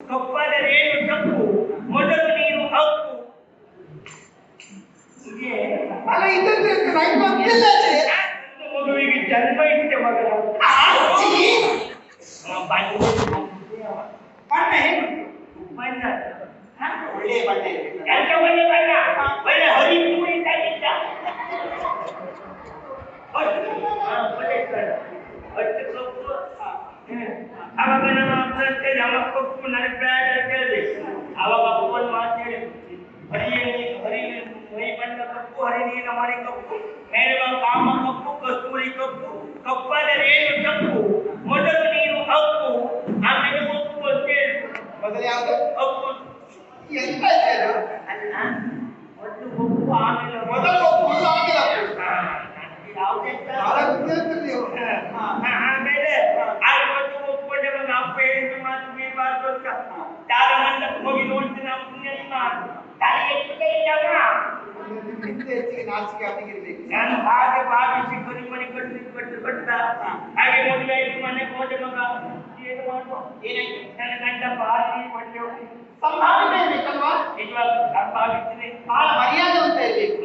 ಕಪ್ಪಾದರೇನು ತಪ್ಪು ಮೊದಲು ನೀನು ಹಕ್ಕು ಅಲ್ಲ ಇದಕ್ಕೆ ನಂಗೆ ಗೊತ್ತಿಲ್ಲ ಮಗುವಿಗೆ ಜನ್ಮ ಇಟ್ಟೆ ಮಗನ ಬಣ್ಣ ಏನು ಬಣ್ಣ ಒಳ್ಳೆಯ ಬಣ್ಣ ಎಂತ ಒಳ್ಳೆ ಬಣ್ಣ ಒಳ್ಳೆ ಹರಿ ಕೂಡಿದ್ದಾಗಿದ್ದ ಅವಾಗ ನಮ್ಮ ಅಪ್ಪನಂತೆ ನಮ್ಮ ಕಪ್ಪು ನನಗೆ ಬೇಡ ಅಂತ ಹೇಳಿದೆ. ಅವಾಗ ಅಪ್ಪ ಒಂದು ಮಾತು ಹೇಳಿ, ಹರಿ ಮೈ ಬಣ್ಣ ಕಪ್ಪು, ಹರಿ ನೀನ ಮಣಿ ಕಪ್ಪು, ಮೇಲುವ ಕಾಮ ಕಪ್ಪು, ಕಸ್ತೂರಿ ಕಪ್ಪು, ಕಪ್ಪಾದರೇನು ತಪ್ಪು ಮೊದಲು ನೀನು ಹಕ್ಕು ಆಮೇಲೆ ಒಪ್ಪು ಅಂತ ಹೇಳಿ. ಮೊದಲು ಯಾವುದು ಹಕ್ಕು ಎಂತ ಅಲ್ಲ, ಮೊದಲು ಒಪ್ಪು ಆಮೇಲೆ ಮೊದಲು ಒಪ್ಪುವುದು ಆಮೇಲೆ ಯಾವುದೇ ಆಮೇಲೆ ಆವತ್ತು ಒಪ್ಕೊಂಡೆ ಮಗ ಅಪ್ಪ ಹೇಳಿದ ಮಾತು ಬೀಳ್ಬಾರ್ದು ಅಂತ ದಾರ ಮಂಡಪಕ್ಕೆ ಹೋಗಿ ನೋಡ್ತೀನಿ ಪುಣ್ಯಸ್ನ ತಲೆ ಎತ್ತುತ್ತಿದ್ದವ ಹೆಚ್ಚಿಗೆ ನಾಚಿಕೆ ಅವನಿಗಿರ್ಬೇಕು. ನಾನು ಹಾಗೆ ಭಾವಿಸಿ ಕರಿ ಮನೆ ಕಟ್ಟ ಹಾಗೆ ಮದುವೆ ಆಯ್ತು ಮನೆಗೆ ಹೋದೆ ಮಗ. ಏನು ಮಾಡುವ ಏನಾಯ್ತು ನನ್ನ ಗಂಡ ಭಾರಿ ಒಳ್ಳೆ ಸಂಭಾವನೆ ಇರ್ಬೇಕಲ್ವಾ? ನಿಜವಾಗ ಸಂಭಾವಿಸ್ತೀನಿ, ಬಹಳ ಮರ್ಯಾದೆ ಅಂತ ಇರ್ಬೇಕು.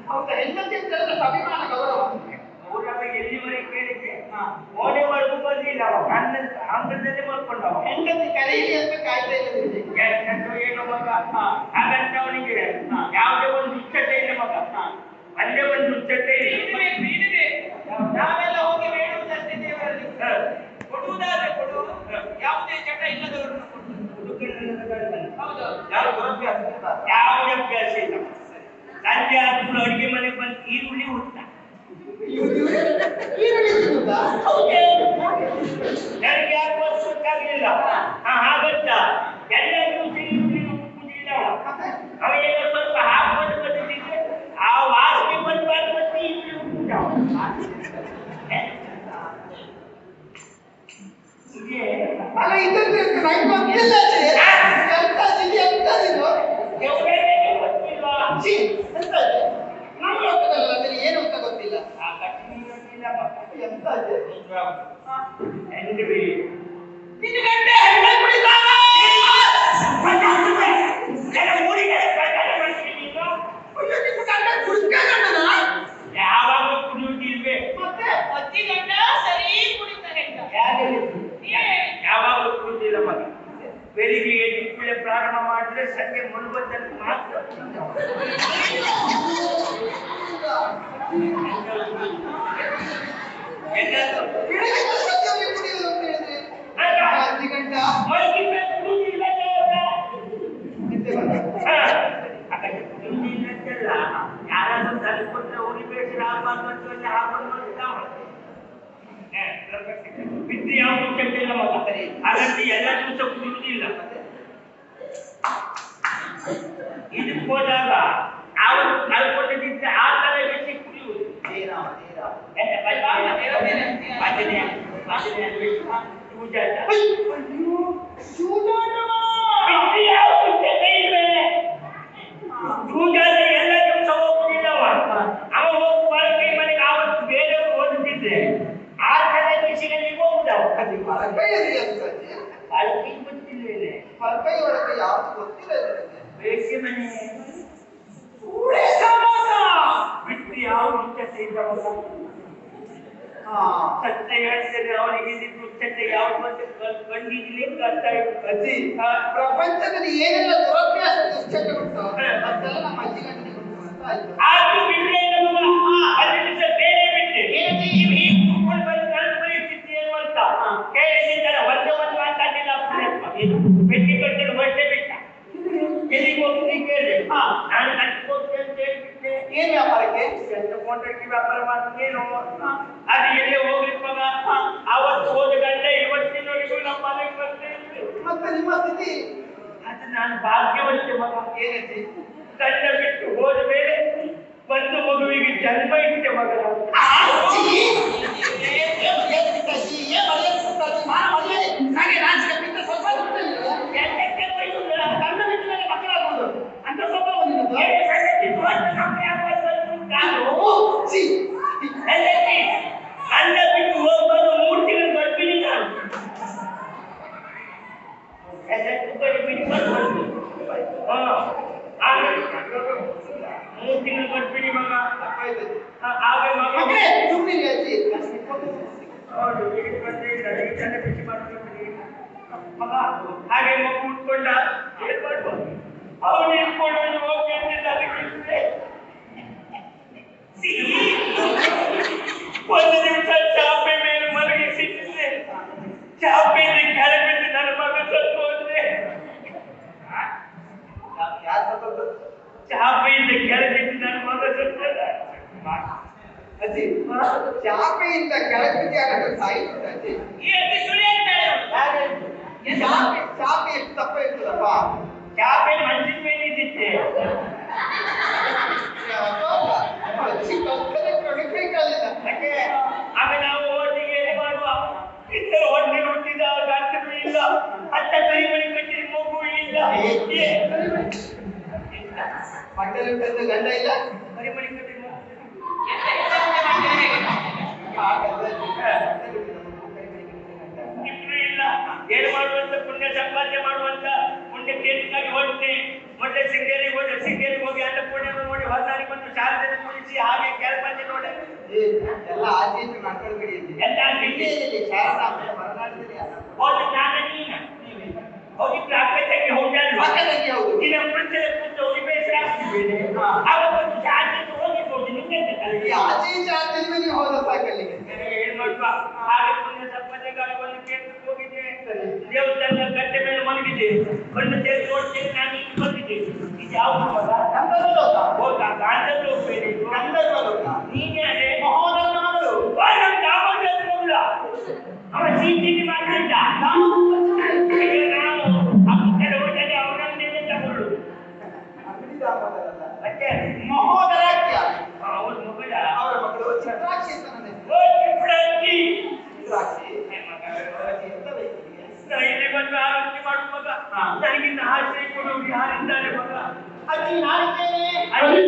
ಹೌದಾ? ಹೆಂಡತಿ ಅಂತ ಹೇಳಿದ್ರೆ ಅಭಿಮಾನ ಗೌರವ. ಎಲ್ಲಿವರೆಗೆ ಕೇಳಿದ್ದೆ ಓಣೆವರೆಗೂ ಬರ್ಲಿಲ್ಲ, ಅವ ಕಣ್ಣ ಆಂಧ್ರದಲ್ಲೇ ಮಾಡ್ಕೊಂಡವ. ಹೆಂಡತಿ ಕರೆಯಲಿ ಅಂತ ಕಾಯ್ತಾ ಇದ್ದೀವಿ. ಏನೋ ಮಗ ಹಾಗಂತ ಅವನಿಗೆ ಯಾವುದೇ ಒಂದು ದುಶ್ಚಟೆ ಇಲ್ಲ ಮಗ, ಅಲ್ಲೇ ಒಂದು ದುಶ್ಚಟೆ ನಾವೆಲ್ಲ ಹೋಗಿ ಬೇಡುವುದಷ್ಟೇ ದೇವರಲ್ಲಿ. ಕೊಡುವುದಾದ್ರೆ ಕೊಡು, ಯಾವುದೇ ಚಟ ಇಲ್ಲದವರನ್ನು ಕೊಡು. ಹೌದು, ಯಾವುದೇ ಅಭ್ಯಾಸ ಇಲ್ಲ. ಸಂಜೆ ಆದ್ರೂ ಅಡುಗೆ ಮನೆಗೆ ಬಂದು ಈರುಳ್ಳಿ ಹುಟ್ಟ ನನಗೆ ಯಾಕೆ ಗೊತ್ತಾಗಲಿಲ್ಲ. ಹಾಗಂತ ಎಲ್ಲರಿಗೂ ಈರುಳ್ಳಿ ಉಪ್ಪುದಿಲ್ಲ, ಅವೆಲ್ಲ ಸ್ವಲ್ಪ ಹಾಕುವುದು ಬಂದಿದ್ರೆ ಆ ವಾಸನೆ ಬಂದ್ಬಾರ್ದು ಮತ್ತೆ ಈರುಳ್ಳಿ ಉಪ್ಪುಟ. ಅಲ್ಲ ಇದಕ್ಕೆ ನಂಗೆ ಗೊತ್ತಿಲ್ಲ ಎಂತ ಸಿಟಿ ಅಂತ ಇದು ಗೊತ್ತಿಲ್ವಾ? ನಮ್ಗೆ ಗೊತ್ತಿಲ್ಲ, ಅದರಲ್ಲಿ ಏನು ಅಂತ ಗೊತ್ತಿಲ್ಲ. ಆ ಕಟ್ಟಿಗೆ ಎಂತ ನಿನ್ನ ಗಂಟೆ ಹೆಣ್ಣೆ ಕುಡಿತಾನ ಯಾವಾಗಲೂ ಕುಡಿಯುವುದಿಲ್ವೇ? ಮತ್ತೆ ಅಜ್ಜಿ ಗಂಡ ಸರಿ ಕುಡಿತಾರೆ ಯಾವಾಗಲೂ ಕುಡಿದಿಲ್ಲ ಮಗ. ಬೆಳಿಗ್ಗೆ ಎದ್ದು ಪ್ರಾರಂಭ ಮಾಡಿದ್ರೆ ಸಂಜೆ ಮುಳುಬತ್ತಲ್ಲಿ ಮಾತ್ರ ಯಾರಾದ್ರೂ ತಲೆ ಕೊಟ್ಟರೆ ಉಳಿಬೇಡಿ ಆಗಬಾರ್ದು ಅಂತ ಹಾಕೊಂಡು ಬಿಟ್ಟು ಯಾವ ಮುಖ್ಯತೆ ಇಲ್ಲ ಮಗ. ಹಾಗಾಗಿ ಎಲ್ಲ ದಿವಸ ಕುಡಿಯುವುದಿಲ್ಲ. ಇದಕ್ಕೆ ಹೋದಾಗ ಅವತ್ತು ಕಳ್ಕೊಂಡಿದ್ದೆ ಆ ತರ ಬೆಸಿ ಕುಡಿಯುವುದು. ಚೂಜಾಟ ಎಲ್ಲ ದಿವಸ ಹೋಗುದಿಲ್ಲವ. ಅವ ಹೋಗಿ ಬಳಕೆ ಮನೆಗೆ ಆವತ್ತು ಬೇರೆ ಓದುತ್ತಿದ್ರೆ ಆ ತರ ಬೆಸಿನಲ್ಲಿ ಹೋಗುದವ. ಬಳಕೆ ಗೊತ್ತಿಲ್ವೇನೆ, ಬೇಸಿಗೆ ಮನೆ ಬಿಟ್ಟು ಯಾವ ದುಶ್ಚತೆ ಇಲ್ಲ ಮಗ. ಸತ್ಯ ಹೇಳ್ತೇನೆ, ಅವನಿಗೆ ದುಶ್ಚತೆ ಯಾವ ಕಂಡಿದ್ಲೇ ಕಷ್ಟ ಅಜ್ಜಿ, ಪ್ರಪಂಚದಲ್ಲಿ ಏನೆಲ್ಲ ದುರಭ್ಯಾಸ ದುಶ್ಚಟ ಉಂಟು ಅದೆಲ್ಲ ನಮ್ಮ ಅಜ್ಜಿ ಗಂಟೆ ಉಂಟು ಅಂತ ಆಯ್ತು. ಆದ್ರೂ ಬಿಡ್ಲೇ ಇಲ್ಲ ಮಗ. ಅದು ದಿವಸ ಬೇರೆ ಬಿಟ್ಟೆ ಹೀಗೆ ಕೂತ್ಕೊಂಡು ಬಂದು ನನ್ನ ಪರಿಸ್ಥಿತಿ ಏನು ಅಂತ ಕೇಳಿದ್ದಾರೆ. ಒಂದೇ ಒಂದು ಮಾತಾಡಿಲ್ಲ ಬೆಟ್ಟಿ ಕಟ್ಟಲು ಹೊರಟೆ ಬಿಟ್ಟ. ಎಲ್ಲಿಗೆ ಹೋಗ್ತೀನಿ ಕೇಳಿದೆ. ನಾನು ಕಟ್ಟಿಗೆ ಹೋಗ್ತೇನೆ ಅಂತ ಹೇಳಿಬಿಟ್ಟೆ. ಏನ್ ವ್ಯಾಪಾರಕ್ಕೆ? ಎಂತ ಕಾಂಟ್ರಾಕ್ಟ್ ವ್ಯಾಪಾರ ಮಾಡ್ತೇನೋ ಅದು ಎಲ್ಲೇ ಹೋಗ್ಲಿಕ್ಕೆ ಮಗ. ಅವತ್ತು ಹೋದ ಗಂಡ ಇವತ್ತಿನವರೆಗೂ ನಮ್ಮ ಮನೆಗೆ ಬರ್ತೇನೆ. ಮತ್ತೆ ನಿಮ್ಮ ಸ್ಥಿತಿ ಅದು ನಾನು ಭಾಗ್ಯವಷ್ಟೇ ಮಗ. ಏನೈತಿ? ಗಂಡ ಬಿಟ್ಟು ಹೋದ ಮೇಲೆ ಒಂದು ಮಗುವಿಗೆ ಜನ್ಮ ಇಟ್ಟೆ ಮಗ. ಗಂಡ ಬಿಟ್ಟು ಹೋಗ್ಬಾರ್ದು ಹೌದು ಈಗ ಬಂದ್ರೆ ನನಗೆ ಜನ ಬಿಸಿ ಮಾಡ್ಕೊಂಡು ಮಗ ಹಾಗೆ ಮಗು ಉಟ್ಕೊಂಡ ಏನ್ ಮಾಡುವ ಅವನು ಇಟ್ಕೊಂಡು ಹೋಗಿ ಅಂತ ನನಗೆ ಒಂದು ದಿವಸ ಚಾಪೆ ಮೇಲೆ ಮಲಗಿಸಿದ್ದೆ ಚಾಪೆಯಲ್ಲಿ ಕೆಳಬಿದ್ದು ನನ್ನ ಮಗ ಸತ್ತು ಹೋದ್ರೆ ಚಾಪೆಯಿಂದ ಕೆಳಬಿದ್ದು ನನ್ನ ಮಗ ಸತ್ತದ ಅಜ್ಜಿ ಚಾಪೆಯಿಂದ ಕೆಳಗೆ ಸಾಯಿಸಿದ ಅಜ್ಜಿ ಈ ಅಜ್ಜಿ ಸುಳ್ಳು ಹೇಳ್ತಾಳೆ. ಚಾಪೆ ಎಷ್ಟು ತಪ್ಪ ಇರ್ತದಪ್ಪ ಚಾಪೆ ಮಂಚಿನ ಮೇಲೆ ಇದ್ದಿತ್ತೆ ಅಜ್ಜಿ ಕಲ್ಪನೆ ಕೊಡಬೇಕಾಗಿಲ್ಲ ಯಾಕೆ ಆಮೇಲೆ ನಾವು ಓದಿಗೆ ಏನು ಮಾಡುವ ಇತರ ಹೊಟ್ಟೆ ಹುಟ್ಟಿದ ಗಂಟಲು ಇಲ್ಲ ಅತ್ತ ಕೈಮಣಿ ಕಟ್ಟಿದ ಮಗು ಇಲ್ಲ ಮಕ್ಕಳು ಕದ್ದು ಗಂಡ ಇಲ್ಲ ಕರಿಮಣಿ ಕಟ್ಟಿದ ಮಗು ಇಬ್ರು ಇಲ್ಲ ಏನು ಮಾಡುವಂತ ಪುಣ್ಯ ಸಂಪಾದನೆ ಮಾಡುವಂತ ಪುಣ್ಯ ಕೇಂದ್ರಕ್ಕಾಗಿ ಹೊರಟೆ ಮತ್ತೆ ಶೃಂಗೇರಿಗೆ ಹೋದೆ ಶೃಂಗೇರಿಗೆ ಹೋಗಿ ಅನ್ನಪೂರ್ಣ ನೋಡಿ ಹೊರದಾರಿ ಬಂದು ಶಾರದೆಯನ್ನು ಕುಳಿಸಿ ಹಾಗೆ ಕೆಳಪಂಚೆ ನೋಡಿ ಎಲ್ಲ ಆಚೆ ಈಚೆ ಮಾಡ್ಕೊಳ್ಬೇಡಿ ಎಲ್ಲ ಇಲ್ಲಿ ಶಾರದಾ ಮಲೆನಾಡಿನಲ್ಲಿ ಹೋದ ನಾನು ನೀನು ಹೋಗಿದ್ರೆ ಅಕ್ಕ ತಂಗಿ ಹೋಗ್ಯಾಲ್ವಾ ಪಕ್ಕದಲ್ಲಿ ಹೌದು ದಿನ ಮುಂಚೆ ಕೂತು ಹೋಗಿ ಬೇಸರ ಆಗ್ತಿದ್ದೇನೆ ಅವತ್ತು ಶಾರದೆ ಹೋಗಿರ್ಬೋದು ನಿಮಗೆ ಈ ಆಚೆ ಈಚೆ ಆಚೆ ನೀವು ಹೋದ ಸಾಕಲ್ಲಿಗೆ ಏನ್ ಮಾಡುವ ಹಾಗೆ ಪುಣ್ಯ ಸಂಪಾದನೆಗಾಗಿ ಒಂದು ಕೇಂದ್ರಕ್ಕೆ ಹೋಗಿದ್ದೆ ದೇವಸ್ಥಾನದ ಗಟ್ಟೆ ಮೇಲೆ ಮಲಗಿದೆ ಒಂದು ಸೇರಿ ನೋಡ್ತೇನೆ ನಾನು ಇಲ್ಲಿ ಬಂದಿದ್ದೆ ಇದು ಯಾವುದು ಹೋದ ಗಾಂಧಲ್ಲಿ ಹೋಗ್ಬೇಡಿ ನೀನೇ ಅದೇ ಮಹೋದರನಾದರು ನಮ್ಮ ದಾಮೋದರ ಮಗಳ ಅವರ ಚೀಟಿ ಮಾಡ್ತಿದ್ದ ನಾವು ಅಕ್ಕಡೆ ಹೋದಲ್ಲಿ ಅವರನ್ನೇ ತಗೊಳ್ಳು ಮತ್ತೆ ಮಹೋದರಾಜ್ಯ ಅವ್ರ ಮಗಳ ಅವರ ಮಗಳು ಚಿತ್ರಾಕ್ಷಿ ಅಂತ ನನ್ನ ಹೆಸರು. ಓ ಚಿತ್ರಾಕ್ಷಿ ಚಿತ್ರಾಕ್ಷಿ ಇಲ್ಲಿ ಬಂದು ಆರೋಗ್ಯ ಮಾಡು ಮಗ ನನಗಿನ್ನ ಆಸೆ ಕೊಡು ಯಾರಿದ್ದಾರೆ ಮಗ ಅಜ್ಜಿ ನಾನಿದ್ದೇನೆ ಅಲ್ಲಿ